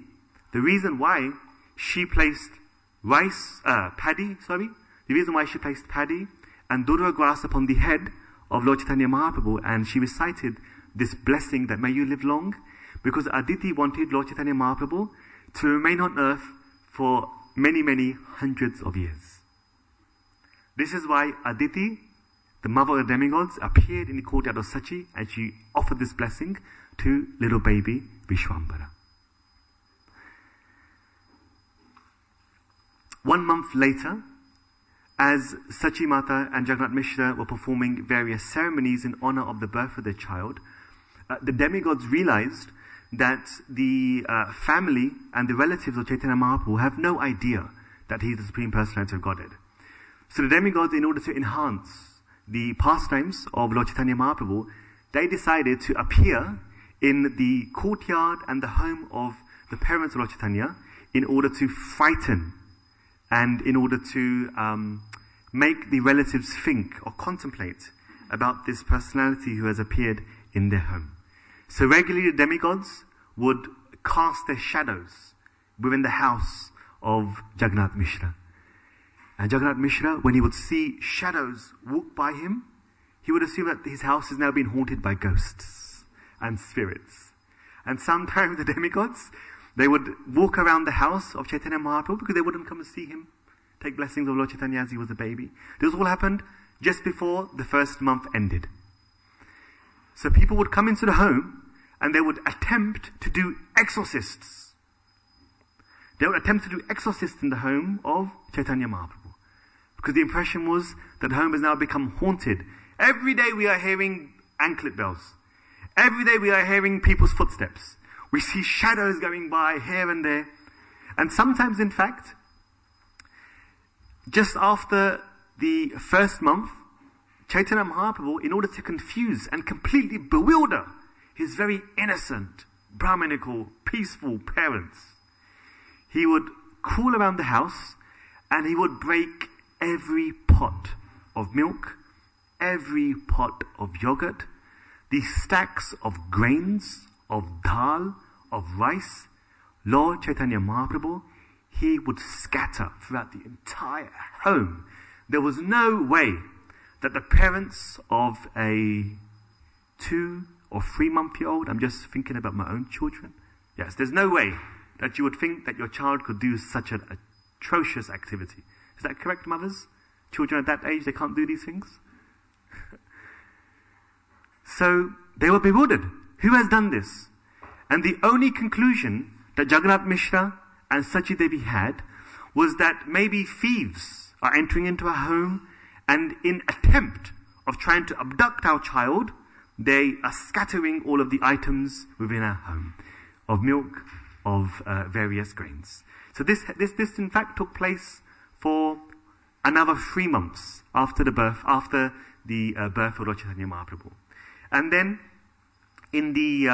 the reason why she placed paddy and durva grass upon the head of Lord Chaitanya Mahaprabhu, and she recited this blessing that may you live long, because Aditi wanted Lord Chaitanya Mahaprabhu to remain on earth for many hundreds of years. This is why Aditi, the mother of the demigods, appeared in the courtyard of Sachi and she offered this blessing to little baby Vishwambara. 1 month later, as Sachi Mata and Jagannath Mishra were performing various ceremonies in honor of the birth of their child, the demigods realized that the family and the relatives of Chaitanya Mahaprabhu have no idea that he is the Supreme Personality of Godhead. So the demigods, in order to enhance the pastimes of Lord Chaitanya Mahaprabhu, they decided to appear in the courtyard and the home of the parents of Lord Chaitanya in order to frighten and in order to make the relatives think or contemplate about this personality who has appeared in their home. So regularly the demigods would cast their shadows within the house of Jagannath Mishra. And Jagannath Mishra, when he would see shadows walk by him, he would assume that his house is now being haunted by ghosts and spirits. And sometimes the demigods, they would walk around the house of Chaitanya Mahaprabhu because they wouldn't come and see him, take blessings of Lord Chaitanya as he was a baby. This all happened just before the first month ended. So people would come into the home and they would attempt to do exorcists. They would attempt to do exorcists in the home of Chaitanya Mahaprabhu. Because the impression was that the home has now become haunted. Every day we are hearing anklet bells. Every day we are hearing people's footsteps. We see shadows going by here and there. And sometimes, in fact, just after the first month, Chaitanya Mahaprabhu, in order to confuse and completely bewilder his very innocent, Brahminical, peaceful parents, he would crawl around the house and he would break every pot of milk, every pot of yogurt, the stacks of grains, of dal, of rice. Lord Chaitanya Mahaprabhu, he would scatter throughout the entire home. There was no way that the parents of a 2 or 3 month-old, I'm just thinking about my own children. Yes, there's no way that you would think that your child could do such an atrocious activity. Is that correct, mothers? Children at that age, they can't do these things? So they were bewildered. Who has done this? And the only conclusion that Jagannath Mishra and Sachi Devi had was that maybe thieves are entering into a home and in attempt of trying to abduct our child, they are scattering all of the items within our home of milk, of various grains. So this in fact took place for another 3 months after the birth of Lord Chaitanya Mahaprabhu. And then in the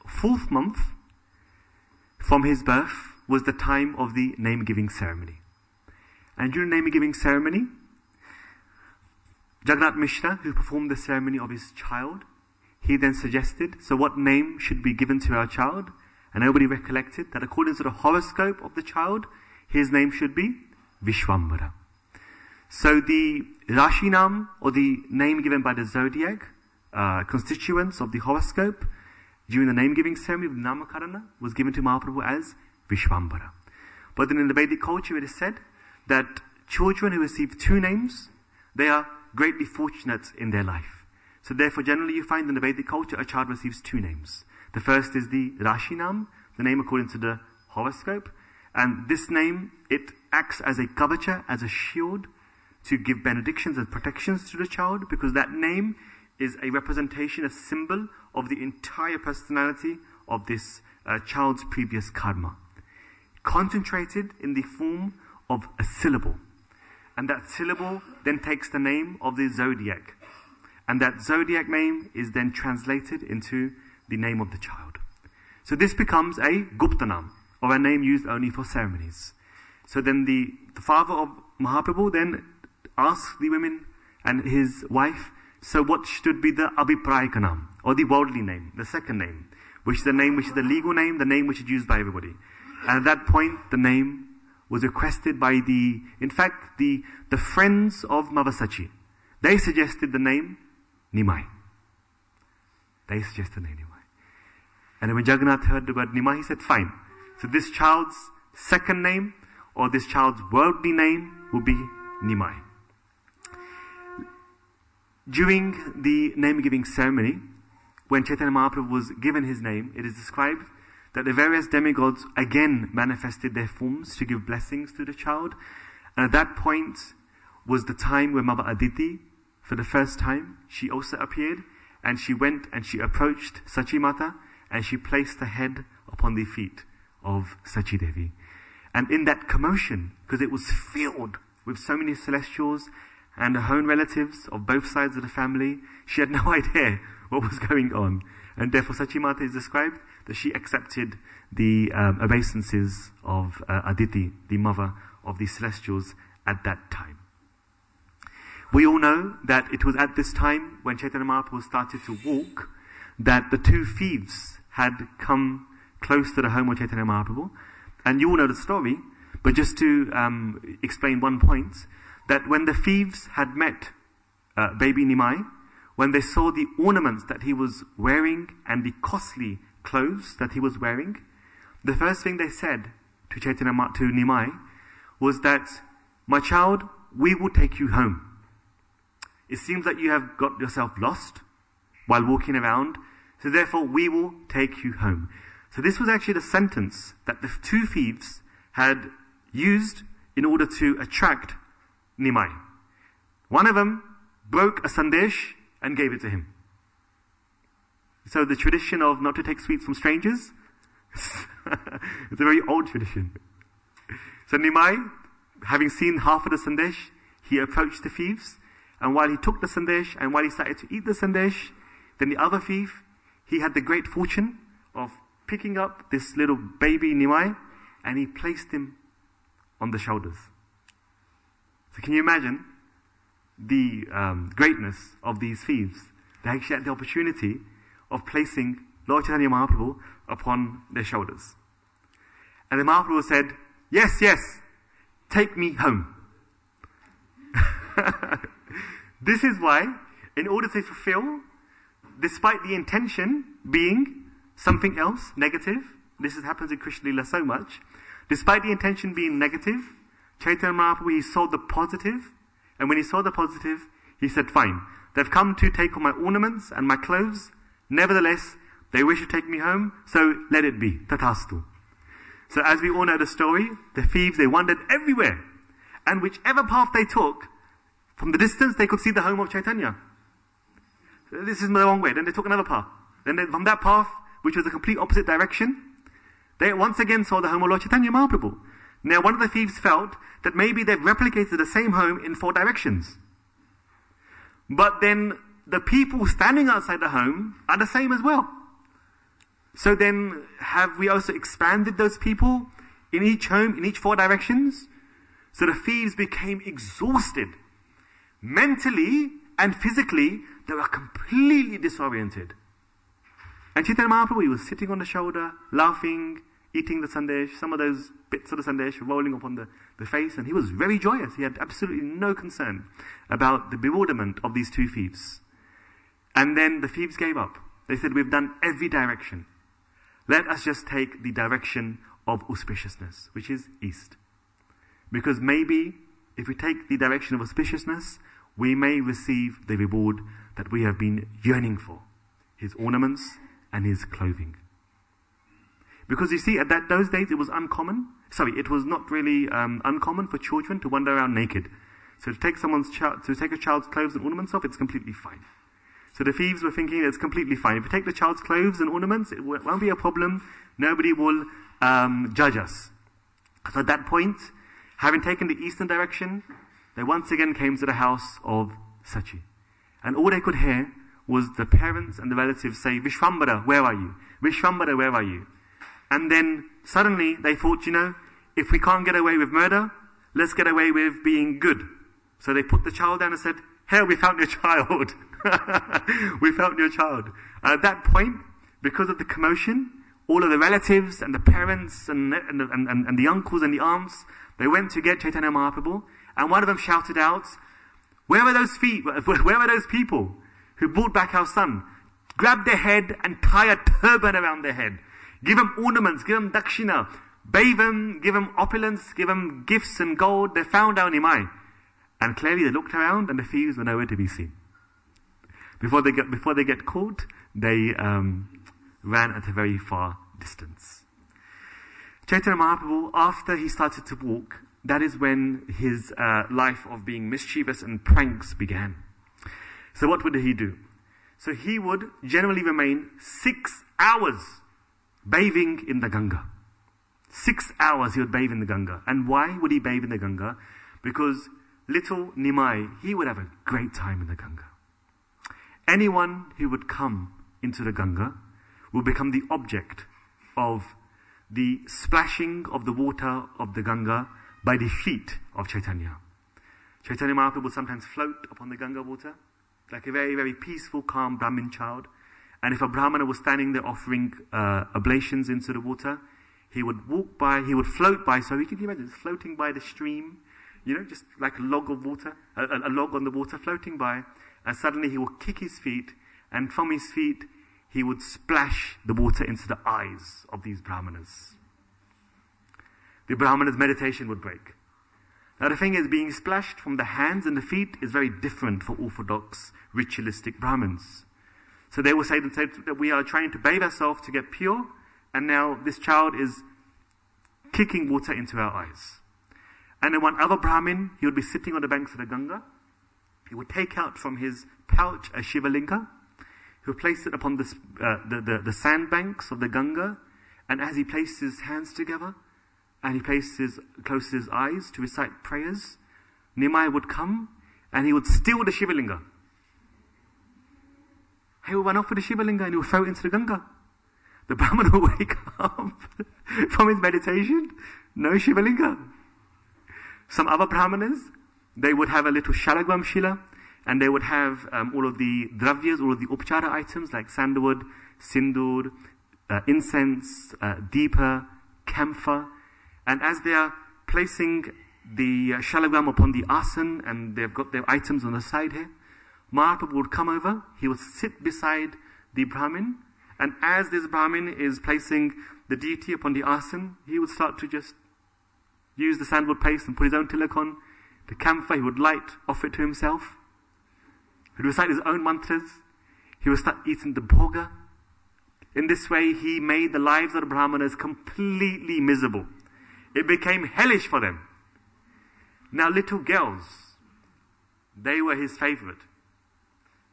4th month from his birth was the time of the name-giving ceremony. And during the name-giving ceremony, Jagannath Mishra, who performed the ceremony of his child, he then suggested, so what name should be given to our child? And nobody recollected that according to the horoscope of the child, his name should be Vishwambara. So the Rashi Nam, or the name given by the zodiac, constituents of the horoscope, during the name-giving ceremony of Namakarana, was given to Mahaprabhu as Vishwambara. But then in the Vedic culture it is said that children who receive 2 names, they are greatly fortunate in their life. So therefore generally you find in the Vedic culture a child receives 2 names. The first is the Rashi Nam, the name according to the horoscope. And this name, it acts as a kavacha, as a shield, to give benedictions and protections to the child, because that name is a representation, a symbol of the entire personality of this child's previous karma. Concentrated in the form of a syllable. And that syllable then takes the name of the zodiac. And that zodiac name is then translated into the name of the child. So this becomes a Guptanam, or a name used only for ceremonies. So then the father of Mahaprabhu then asks the women and his wife, so what should be the Abhiprayakanam, or the worldly name, the second name, which is the name which is the legal name, the name which is used by everybody. And at that point, the name was requested by the friends of Mavasachi. They suggested the name Nimai. They suggested the name Nimai. And then when Jagannath heard the word Nimai, he said, fine. So this child's second name, or this child's worldly name, will be Nimai. During the name-giving ceremony, when Chaitanya Mahaprabhu was given his name, it is described that the various demigods again manifested their forms to give blessings to the child. And at that point was the time when Mother Aditi, for the first time, she also appeared, and she went and she approached Sachi Mata, and she placed her head upon the feet of Sachi Devi. And in that commotion, because it was filled with so many celestials and her own relatives of both sides of the family, she had no idea what was going on. And therefore Sachimata is described that she accepted the obeisances of Aditi, the mother of the celestials, at that time. We all know that it was at this time when Chaitanya Mahaprabhu started to walk that the two thieves had come close to the home of Chaitanya Mahaprabhu. And you all know the story, but just to explain one point, that when the thieves had met baby Nimai, when they saw the ornaments that he was wearing and the costly clothes that he was wearing, the first thing they said to to Nimai was that, "My child, we will take you home. It seems that you have got yourself lost while walking around, so therefore we will take you home." So this was actually the sentence that the two thieves had used in order to attract Nimai. One of them broke a sandesh and gave it to him. So the tradition of not to take sweets from strangers, it's a very old tradition. So Nimai, having seen half of the sandesh, he approached the thieves, and while he took the sandesh and while he started to eat the sandesh, then the other thief, he had the great fortune of picking up this little baby Nimai, and he placed him on the shoulders. So can you imagine the greatness of these thieves? They actually had the opportunity of placing Lord Chaitanya Mahaprabhu upon their shoulders. And the Mahaprabhu said, "Yes, yes, take me home." This is why, in order to fulfill, despite the intention being something else, negative, this happens in Krishna Lila so much, despite the intention being negative, Chaitanya Mahaprabhu, he saw the positive, and when he saw the positive, he said, "Fine, they've come to take all my ornaments and my clothes, nevertheless, they wish to take me home, so let it be, tathastu." So as we all know the story, the thieves, they wandered everywhere, and whichever path they took, from the distance they could see the home of Chaitanya. This is the wrong way. Then they took another path. From that path, which was the complete opposite direction, they once again saw the home of Lord Chaitanya Mahaprabhu. Now one of the thieves felt that maybe they've replicated the same home in 4 directions. But then the people standing outside the home are the same as well. So then have we also expanded those people in each home, in each 4 directions? So the thieves became exhausted. Mentally and physically, they were completely disoriented. And Chaitanya Mahaprabhu, he was sitting on the shoulder, laughing, eating the sandesh, some of those bits of the sandesh rolling upon the face, and he was very joyous. He had absolutely no concern about the bewilderment of these two thieves. And then the thieves gave up. They said, "We've done every direction. Let us just take the direction of auspiciousness, which is east. Because maybe if we take the direction of auspiciousness, we may receive the reward that we have been yearning for, his ornaments and his clothing." Because you see, at those days, it was uncommon. It was not really uncommon for children to wander around naked. So to take a child's clothes and ornaments off, it's completely fine. So the thieves were thinking it's completely fine. If we take the child's clothes and ornaments, it won't be a problem. Nobody will judge us. So at that point, having taken the eastern direction, they once again came to the house of Sachi. And all they could hear was the parents and the relatives say, "Vishwambara, where are you? Vishwambara, where are you?" And then suddenly they thought, if we can't get away with murder, let's get away with being good. So they put the child down and said, "Here, we found your child." We found your child. At that point, because of the commotion, all of the relatives and the parents and the uncles and the aunts, they went to get Chaitanya Mahaprabhu, and one of them shouted out, where are those people who brought back our son? Grab their head and tie a turban around their head. Give them ornaments, give them dakshina, bathe them, give them opulence, give them gifts and gold. They found our Nimai. And clearly they looked around and the thieves were nowhere to be seen. Before they get caught, they ran at a very far distance. Chaitanya Mahaprabhu, after he started to walk, that is when his life of being mischievous and pranks began. So what would he do? So he would generally remain 6 hours bathing in the Ganga. 6 hours he would bathe in the Ganga. And why would he bathe in the Ganga? Because little Nimai, he would have a great time in the Ganga. Anyone who would come into the Ganga will become the object of the splashing of the water of the Ganga by the feet of Chaitanya. Chaitanya Mahaprabhu would sometimes float upon the Ganga water, like a very, very peaceful, calm Brahmin child. And if a Brahmana was standing there offering oblations into the water, he would walk by, he would float by, so you can imagine, floating by the stream, just like a log of water, a log on the water floating by, and suddenly he would kick his feet, and from his feet, he would splash the water into the eyes of these Brahmanas. The Brahmana's meditation would break. Now the thing is, being splashed from the hands and the feet is very different for orthodox, ritualistic Brahmins. So they will say that we are trying to bathe ourselves to get pure, and now this child is kicking water into our eyes. And then one other Brahmin, he would be sitting on the banks of the Ganga. He would take out from his pouch a Shivalinga. He would place it upon the sandbanks of the Ganga, and as he placed his hands together, and he closed his eyes to recite prayers, Nimai would come, and he would steal the Shivalinga. He would run off with the Shivalinga, and he would throw it into the Ganga. The Brahman would wake up from his meditation, no Shivalinga. Some other Brahmanas, they would have a little Shalagram Shila, and they would have all of the dravyas, all of the upchara items like sandalwood, sindoor, incense, deepa, camphor. And as they are placing the shalagram upon the asan, and they've got their items on the side here, Mahaprabhu would come over, he would sit beside the Brahmin, and as this Brahmin is placing the deity upon the asan, he would start to just use the sandalwood paste and put his own tilak on. The camphor he would light, offer it to himself. He would recite his own mantras. He would start eating the bhoga. In this way, he made the lives of the Brahmanas completely miserable. It became hellish for them. Now little girls, they were his favorite.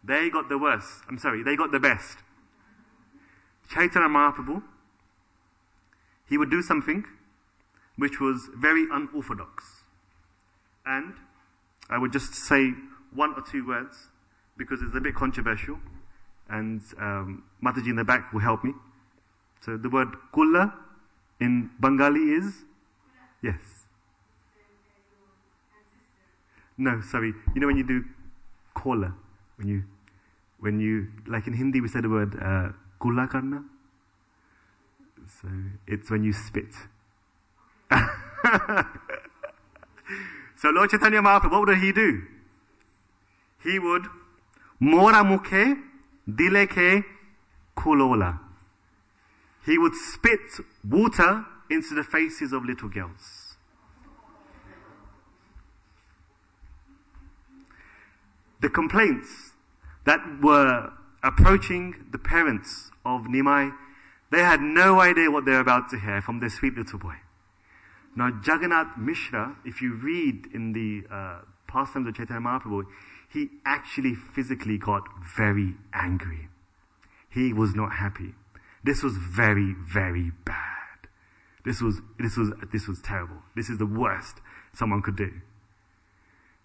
They got the worst. They got the best. Chaitanya Mahaprabhu, he would do something which was very unorthodox. And I would just say one or two words because it's a bit controversial, and Mataji in the back will help me. So the word kulla in Bengali is? Yes. No, sorry. You know when you do kola, when you like in Hindi we say the word kulla karna. So it's when you spit. So Lord Chaitanya Mahaprabhu, what would he do? He would mora mukhe dilekhe kulola. He would spit water into the faces of little girls. The complaints that were approaching the parents of Nimai, they had no idea what they were about to hear from their sweet little boy. Now Jagannath Mishra, if you read in the pastimes of Chaitanya Mahaprabhu, he actually physically got very angry. He was not happy. This was very, very bad. This was terrible. This is the worst someone could do.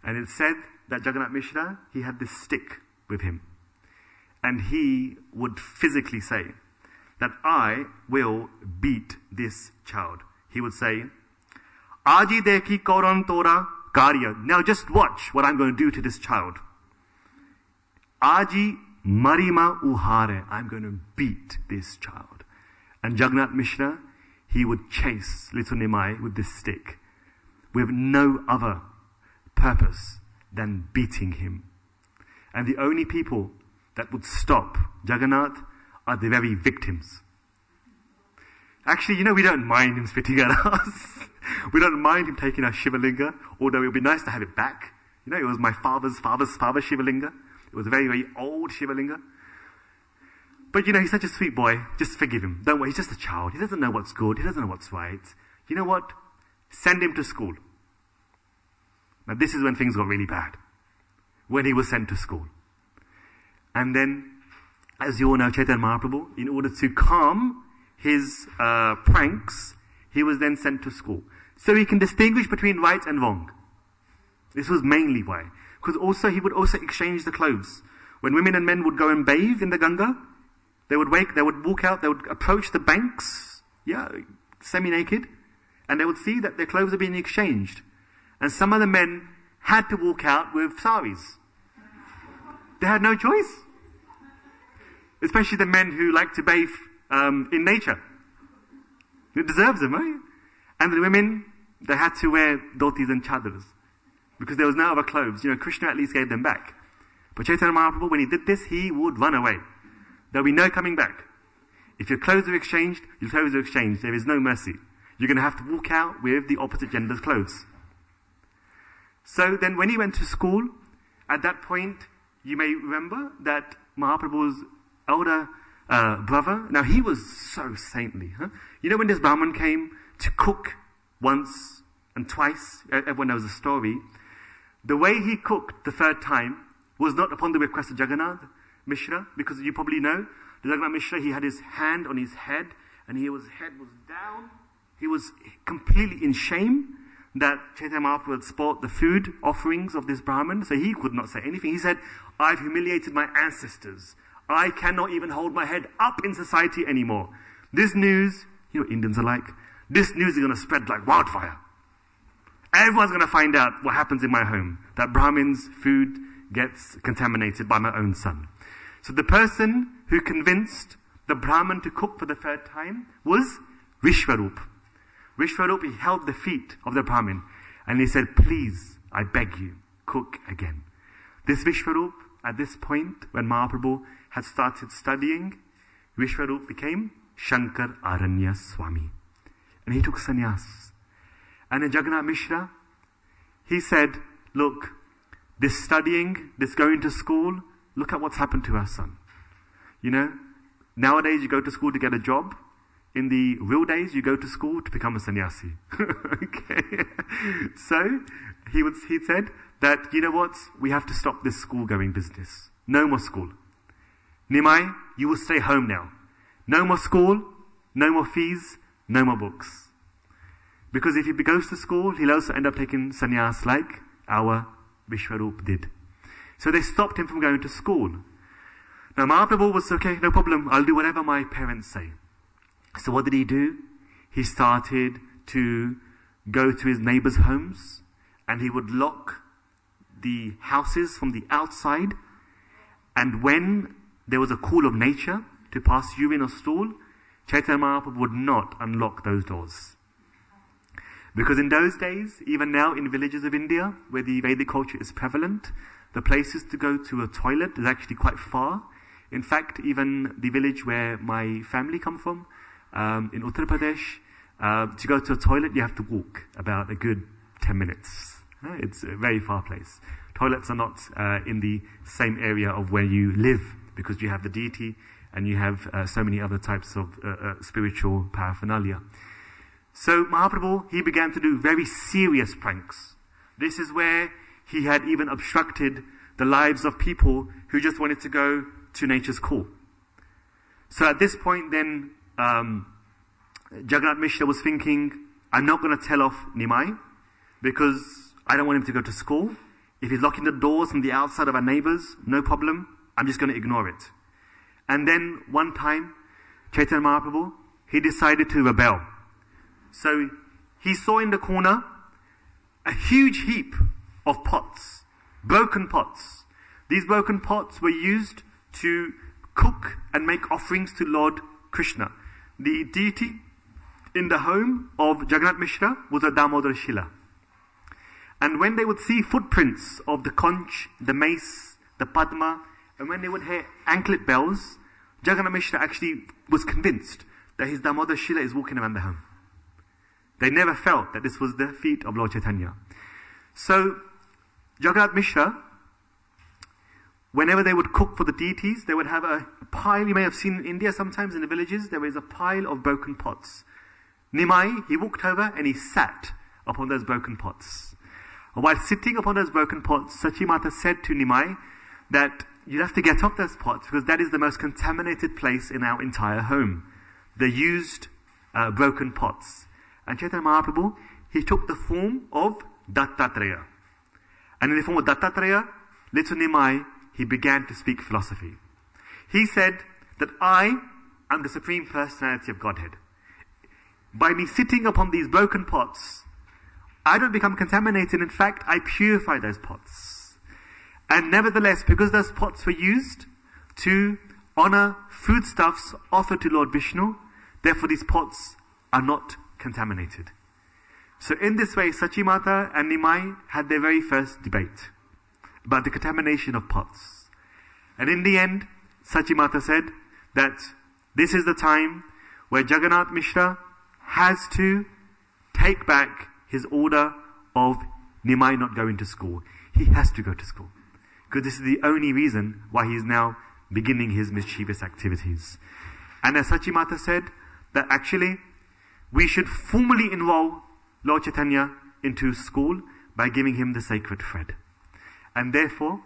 And it said that Jagannath Mishra, he had this stick with him. And he would physically say that I will beat this child. He would say, Aji deki koran tora karya. Now just watch what I'm going to do to this child. Aji marima uhare. I'm going to beat this child. And Jagannath Mishra, he would chase little Nimai with this stick with no other purpose than beating him. And the only people that would stop Jagannath are the very victims. Actually, we don't mind him spitting at us. We don't mind him taking our Shivalinga, although it would be nice to have it back. It was my father's Shivalinga. It was a very, very old Shivalinga. But he's such a sweet boy. Just forgive him. Don't worry, he's just a child. He doesn't know what's good. He doesn't know what's right. You know what? Send him to school. Now this is when things got really bad. When he was sent to school. And then, as you all know, Chaitanya Mahaprabhu, in order to calm his pranks, he was then sent to school. So he can distinguish between right and wrong. This was mainly why. Because also he would also exchange the clothes. When women and men would go and bathe in the Ganga, they would walk out, they would approach the banks, semi-naked, and they would see that their clothes are being exchanged. And some of the men had to walk out with saris. They had no choice. Especially the men who like to bathe in nature. It deserves them, right? And the women, they had to wear dhotis and chadars. Because there was no other clothes. Krishna at least gave them back. But Chaitanya Mahaprabhu, when he did this, he would run away. There'll be no coming back. If your clothes are exchanged, your clothes are exchanged. There is no mercy. You're going to have to walk out with the opposite gender's clothes. So then when he went to school, at that point, you may remember that Mahaprabhu's elder brother, now he was so saintly. When this Brahman came to cook once and twice, everyone knows the story, the way he cooked the third time was not upon the request of Jagannath Mishra, because you probably know, the Jagannath Mishra, he had his hand on his head, and his head was down. He was completely in shame that Chaitanya Mahaprabhu had spoilt the food offerings of this Brahmin, so he could not say anything. He said, I've humiliated my ancestors. I cannot even hold my head up in society anymore. This news, Indians are like, this news is going to spread like wildfire. Everyone's going to find out what happens in my home, that Brahmin's food gets contaminated by my own son. So the person who convinced the Brahmin to cook for the third time was Vishwarup. Vishwarup, he held the feet of the Brahmin and he said, please, I beg you, cook again. This Vishwarup, at this point, when Mahaprabhu had started studying, Vishwarup became Shankar Aranya Swami. And he took sannyas. And in Jagannath Mishra, he said, look, this studying, this going to school, look at what's happened to our son. Nowadays you go to school to get a job. In the real days, you go to school to become a sannyasi. Okay. So, he said that, we have to stop this school-going business. No more school. Nimai, you will stay home now. No more school, no more fees, no more books. Because if he goes to school, he'll also end up taking sannyas like our Vishwarup did. So they stopped him from going to school. Now Mahaprabhu was, okay, no problem, I'll do whatever my parents say. So what did he do? He started to go to his neighbors' homes and he would lock the houses from the outside, and when there was a call of nature to pass urine or stool, Chaitanya Mahaprabhu would not unlock those doors. Because in those days, even now in villages of India, where the Vedic culture is prevalent, the places to go to a toilet is actually quite far. In fact, even the village where my family come from, in Uttar Pradesh, to go to a toilet, you have to walk about a good 10 minutes. It's a very far place. Toilets are not in the same area of where you live, because you have the deity and you have so many other types of spiritual paraphernalia. So Mahaprabhu, he began to do very serious pranks. This is where he had even obstructed the lives of people who just wanted to go to nature's call. So at this point then, Jagannath Mishra was thinking, I'm not going to tell off Nimai because I don't want him to go to school. If he's locking the doors from the outside of our neighbors, no problem. I'm just going to ignore it. And then one time, Chaitanya Mahaprabhu, he decided to rebel. So he saw in the corner a huge heap of pots, broken pots. These broken pots were used to cook and make offerings to Lord Krishna. The deity in the home of Jagannath Mishra was a Damodar Shila. And when they would see footprints of the conch, the mace, the padma, and when they would hear anklet bells, Jagannath Mishra actually was convinced that his Damodar Shila is walking around the home. They never felt that this was the feet of Lord Chaitanya. So, Jagannath Mishra, whenever they would cook for the deities, they would have a pile. You may have seen in India sometimes in the villages, there is a pile of broken pots. Nimai, he walked over and he sat upon those broken pots. And while sitting upon those broken pots, Sachi Mata said to Nimai that you'd have to get off those pots because that is the most contaminated place in our entire home. The used broken pots. And Chaitanya Mahaprabhu, he took the form of Dattatreya. And in the form of Dattatreya, little Nimai, he began to speak philosophy. He said that I am the Supreme Personality of Godhead. By me sitting upon these broken pots, I don't become contaminated. In fact, I purify those pots. And nevertheless, because those pots were used to honor foodstuffs offered to Lord Vishnu, therefore these pots are not contaminated. So in this way, Sachimata and Nimai had their very first debate about the contamination of pots. And in the end, Sachimata said that this is the time where Jagannath Mishra has to take back his order of Nimai not going to school. He has to go to school, because this is the only reason why he is now beginning his mischievous activities. And as Sachimata said, that actually we should formally enroll Lord Chaitanya into school by giving him the sacred thread. And therefore,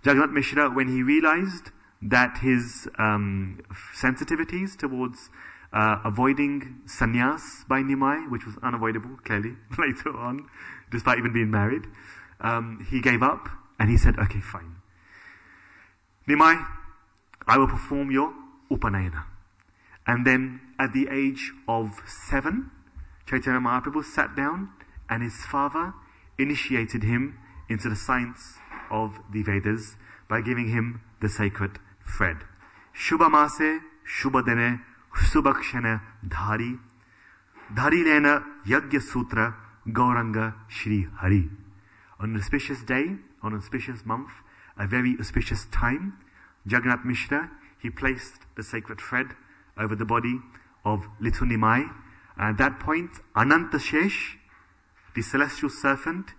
Jagannath Mishra, when he realized that his sensitivities towards avoiding sannyas by Nimai, which was unavoidable, clearly, later on, despite even being married, he gave up and he said, okay, fine. Nimai, I will perform your Upanayana. And then at the age of 7, Chaitanya Mahaprabhu sat down and his father initiated him into the science of the Vedas by giving him the sacred thread. Shubha Mase, Shubha Dene, Subhakshana Dhari, Dhari Lena Yagya Sutra, Gauranga Shri Hari. On an auspicious day, on an auspicious month, a very auspicious time, Jagannath Mishra, he placed the sacred thread over the body of little Nimai. And at that point, Ananta Shesh, the celestial serpent,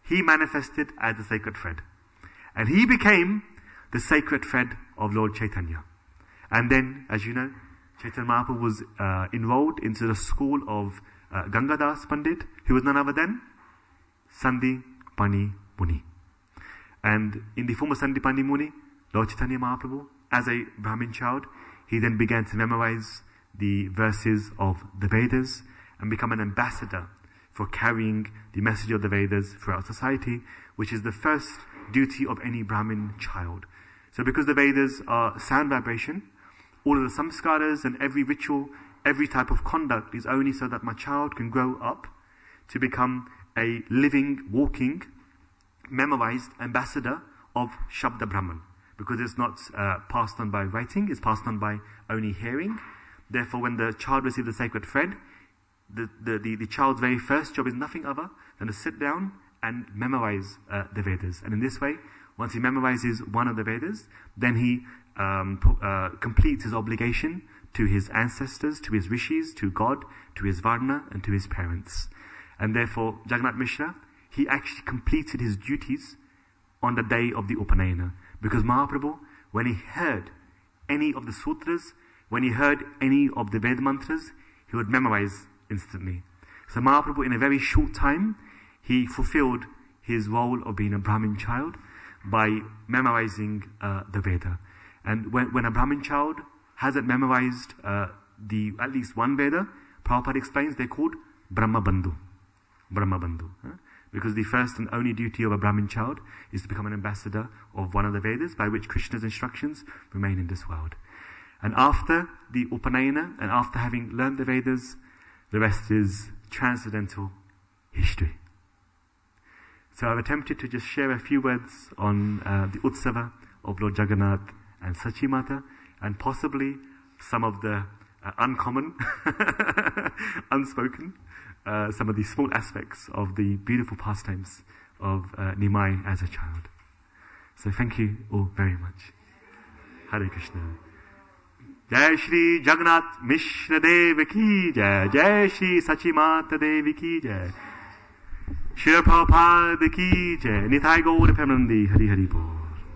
he manifested as the sacred thread. And he became the sacred thread of Lord Chaitanya. And then, as you know, Chaitanya Mahaprabhu was enrolled into the school of Gangadas Pandit, who was none other than Sandipani Muni. And in the form of Sandipani Muni, Lord Chaitanya Mahaprabhu, as a Brahmin child, he then began to memorize the verses of the Vedas and become an ambassador for carrying the message of the Vedas throughout society, which is the first duty of any Brahmin child. So because the Vedas are sound vibration, all of the samskaras and every ritual, every type of conduct is only so that my child can grow up to become a living, walking, memorized ambassador of Shabda Brahman. Because it's not passed on by writing, it's passed on by only hearing. Therefore, when the child receives the sacred thread, the child's very first job is nothing other than to sit down and memorize the Vedas. And in this way, once he memorizes one of the Vedas, then he completes his obligation to his ancestors, to his rishis, to God, to his Varna, and to his parents. And therefore, Jagannath Mishra, he actually completed his duties on the day of the Upanayana. Because Mahaprabhu, when he heard any of the sutras, when he heard any of the Veda mantras, he would memorize instantly. So Mahaprabhu, in a very short time, he fulfilled his role of being a Brahmin child by memorizing the Veda. And when a Brahmin child hasn't memorized at least one Veda, Prabhupada explains they're called Brahma Bandhu. Brahma Bandhu. Because the first and only duty of a Brahmin child is to become an ambassador of one of the Vedas, by which Krishna's instructions remain in this world. And after the Upanayana, and after having learned the Vedas, the rest is transcendental history. So I've attempted to just share a few words on the Utsava of Lord Jagannath and Sachimata, and possibly some of the uncommon, unspoken, some of the small aspects of the beautiful pastimes of Nimai as a child. So thank you all very much. Hare Krishna. Jai Shri Jagannath Mishra Dev ki jai. Jai Shri Sachimata Devi ki jai. Shri Prabhupada ki jai. Nitai Gaur Premanandi. Hari Hari Bol.